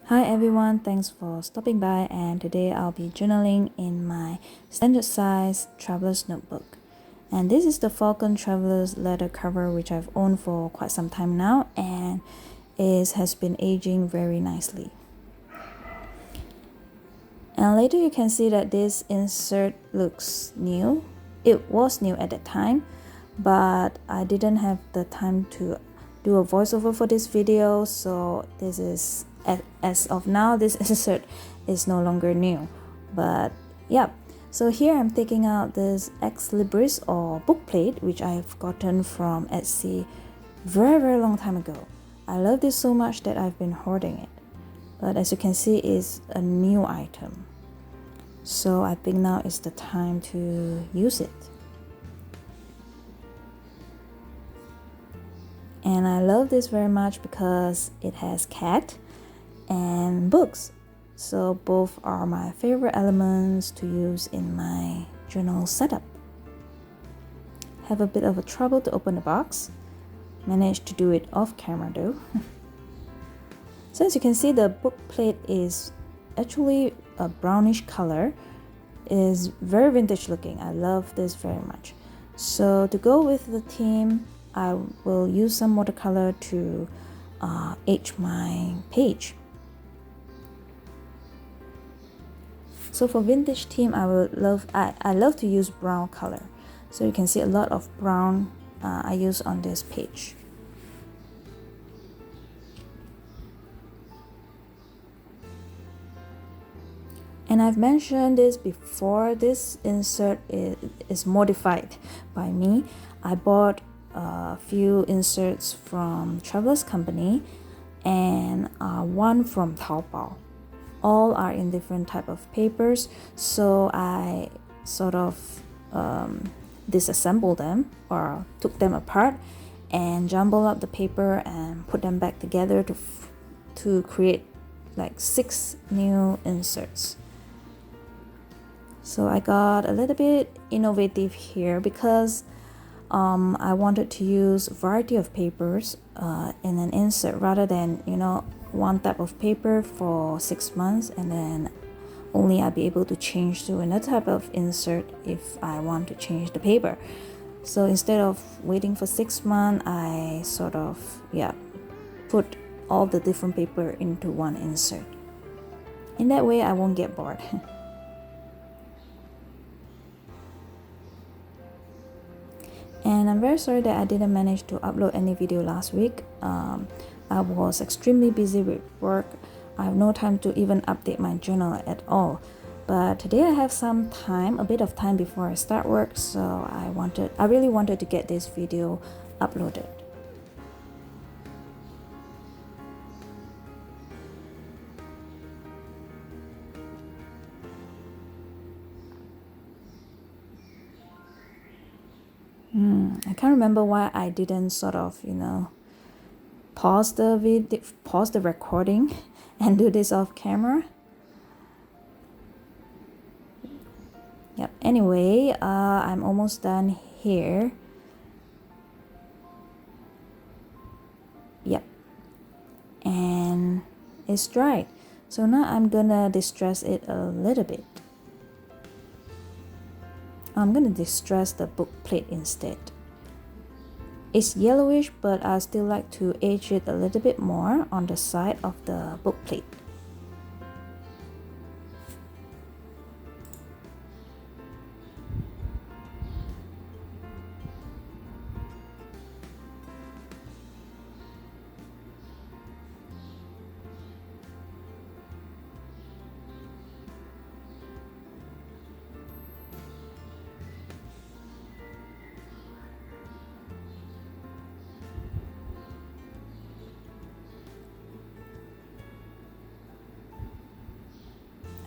Hi everyone, thanks for stopping by, and today I'll be journaling in my standard size traveler's notebook. And this is the Falcon Traveler's leather cover, which I've owned for quite some time now, and it has been aging very nicely. And later you can see that this insert looks new. It was new at the time, but I didn't have the time to do a voiceover for this video, so this is as of now this insert is no longer new. But yeah, so here I'm taking out this ex libris or book plate, which I've gotten from Etsy very long time ago. I love this so much that I've been hoarding it, but as you can see, it's a new item, so I think now is the time to use it. And I love this very much because it has cat and books, so both are my favorite elements to use in my journal setup. Have a bit of a trouble to open the box, managed to do it off camera though. So as you can see, the book plate is actually a brownish color. It is very vintage looking. I love this very much. So to go with the theme, I will use some watercolor to age my page. So for vintage theme, I love to use brown color. So you can see a lot of brown I use on this page. And I've mentioned this before, this insert is modified by me. I bought a few inserts from Traveler's Company and one from Taobao. All are in different type of papers, so I sort of disassembled them or took them apart and jumbled up the paper and put them back together to create like 6 new inserts. So I got a little bit innovative here because I wanted to use a variety of papers in an insert rather than one type of paper for 6 months and then only I'll be able to change to another type of insert if I want to change the paper. So instead of waiting for 6 months, I sort of put all the different paper into one insert. In that way I won't get bored. And I'm very sorry that I didn't manage to upload any video last week. I was extremely busy with work. I have no time to even update my journal at all. But today I have some time, a bit of time before I start work, so I really wanted to get this video uploaded. I can't remember why I didn't sort of, pause the recording and do this off camera. Yep. Anyway, I'm almost done here. Yep. And it's dried. So now I'm gonna distress it a little bit. I'm gonna distress the book plate instead. It's yellowish, but I still like to age it a little bit more on the side of the book plate.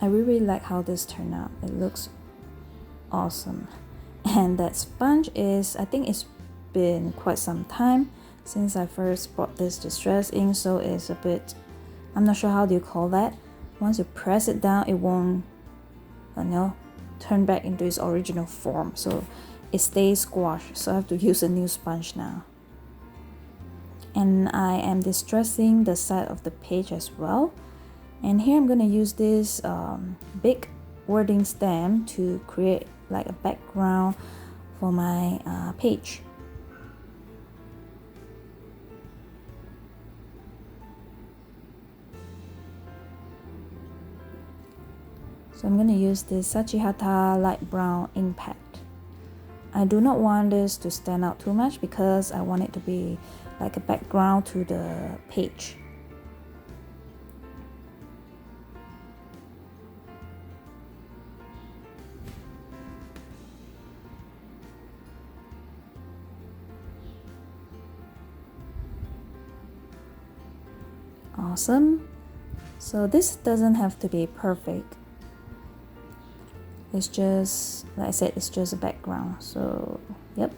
I really like how this turned out. It looks awesome. And that sponge I think it's been quite some time since I first bought this distress ink, so it's a bit, I'm not sure how do you call that. Once you press it down, it won't turn back into its original form, so it stays squashed, so I have to use a new sponge now. And I am distressing the side of the page as well. And here I'm going to use this big wording stamp to create like a background for my page. So I'm going to use this Sachihata light brown ink pad. I do not want this to stand out too much because I want it to be like a background to the page. Awesome. So this doesn't have to be perfect. It's just, like I said, it's just a background. So, yep.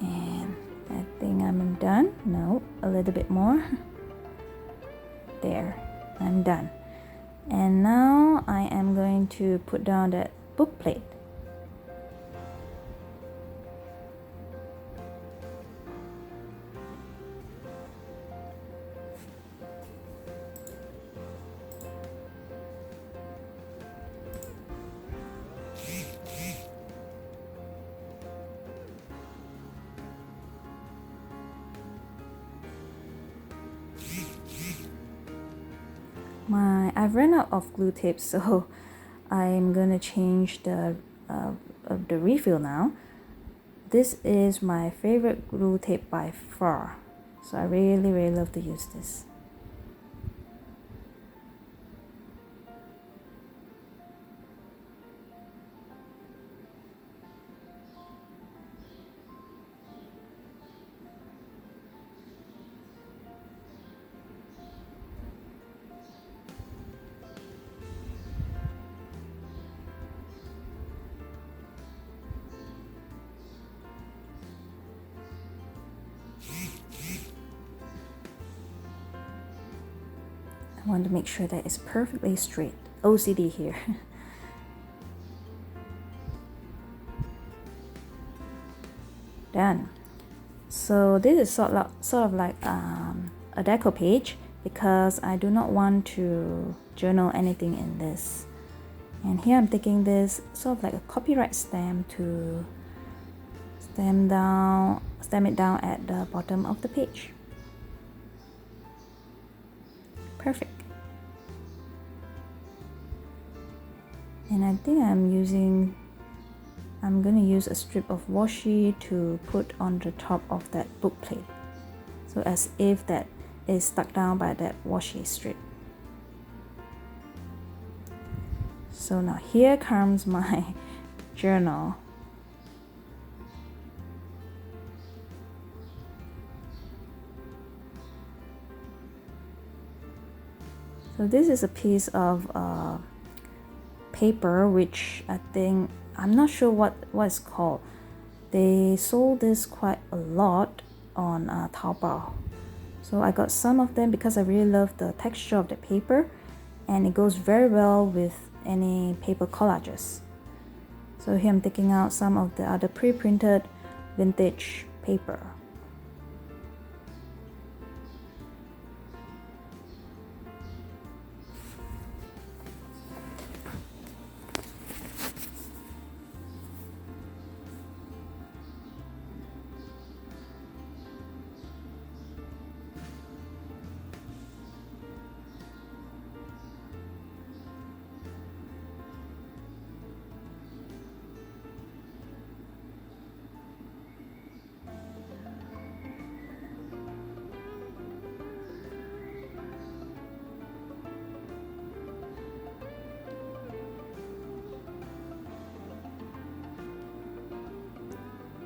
And I think I'm done. No, a little bit more. There, I'm done. And now I am going to put down that book plate. I've run out of glue tape, so I'm gonna change the refill now. This is my favorite glue tape by far, so I really love to use this. I want to make sure that it's perfectly straight. OCD here. Done. So this is sort of like a deco page because I do not want to journal anything in this. And here I'm taking this sort of like a copyright stamp to stamp it down at the bottom of the page. Perfect. And I think I'm gonna use a strip of washi to put on the top of that book plate, so as if that is stuck down by that washi strip. So now here comes my journal. So this is a piece of paper which I'm not sure what it's called. They sold this quite a lot on Taobao. So I got some of them because I really love the texture of the paper, and it goes very well with any paper collages. So here I'm taking out some of the other pre-printed vintage paper.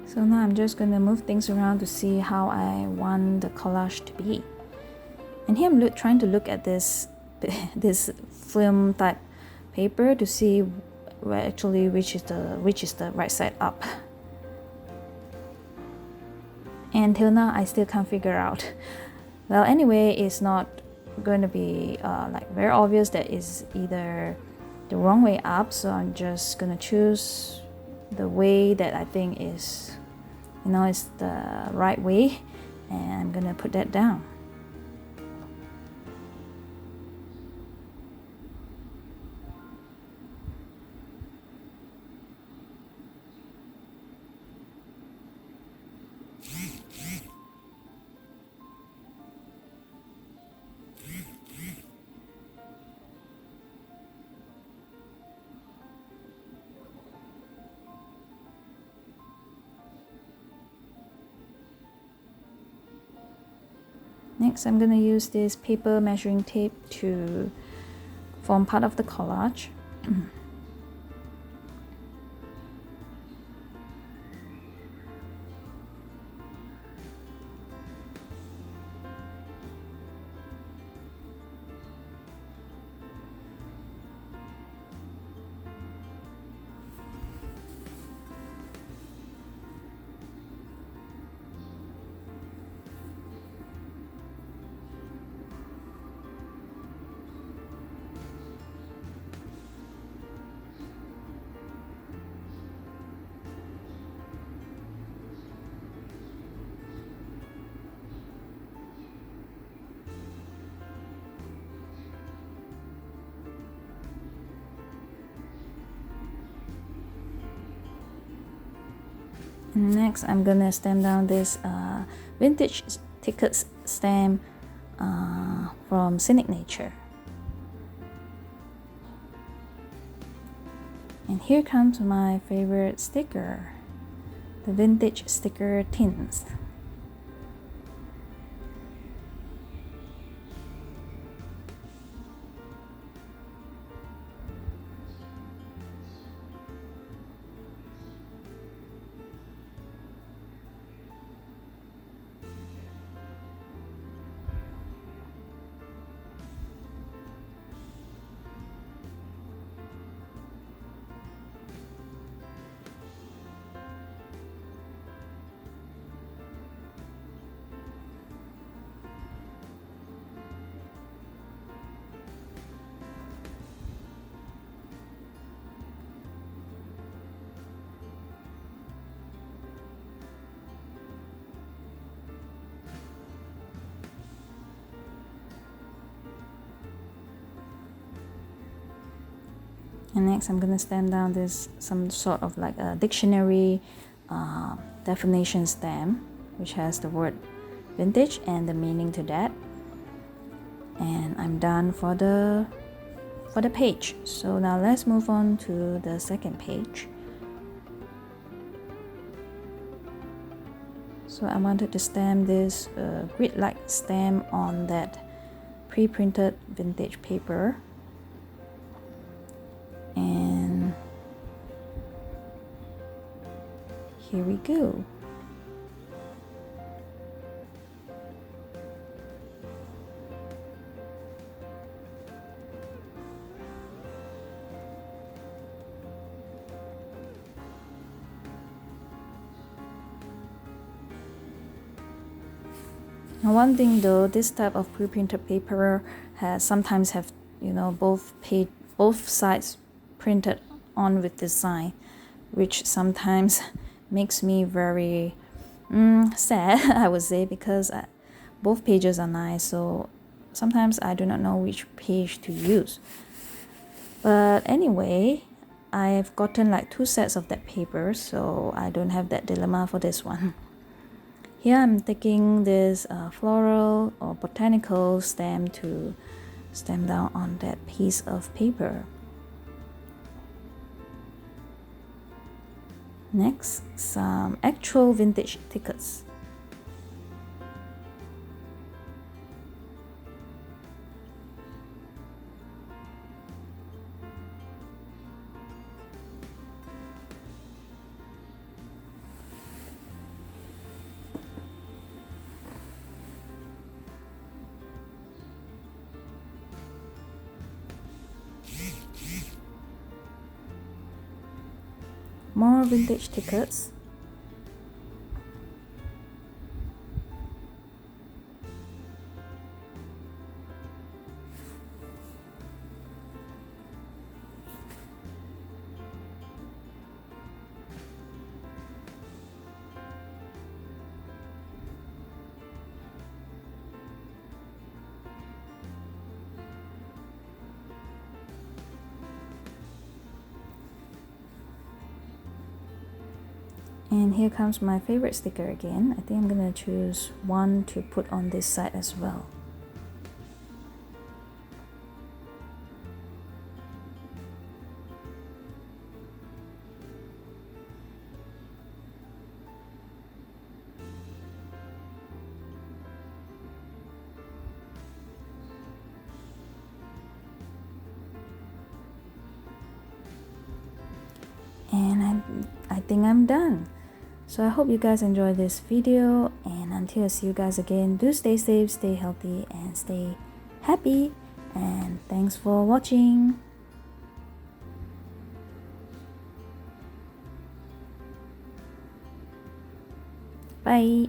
So now I'm just going to move things around to see how I want the collage to be. And here I'm trying to look at this film type paper to see which is the right side up. And till now I still can't figure out. Well, anyway, it's not going to be like very obvious that it's either the wrong way up, so I'm just gonna choose the way that I think is, you know, is the right way, and I'm gonna put that down. Next, I'm going to use this paper measuring tape to form part of the collage. Next, I'm gonna stamp down this vintage tickets stamp from Scenic Nature. And here comes my favorite sticker, the vintage sticker tins. And next, I'm gonna stamp down this some sort of like a dictionary definition stamp, which has the word vintage and the meaning to that. And I'm done for the page. So now let's move on to the second page. So I wanted to stamp this grid-like stamp on that pre-printed vintage paper. And here we go. Now, one thing though, this type of pre-printed paper has sometimes have, you know, both sides printed on with design, which sometimes makes me very sad, I would say, because both pages are nice, so sometimes I do not know which page to use. But anyway, I've gotten like 2 sets of that paper, so I don't have that dilemma for this one. Here I'm taking this floral or botanical stamp to stamp down on that piece of paper. Next, some actual vintage tickets. More vintage tickets. And here comes my favorite sticker again. I think I'm gonna choose one to put on this side as well. And I think I'm done. So I hope you guys enjoyed this video, and until I see you guys again, do stay safe, stay healthy, and stay happy. And thanks for watching. Bye.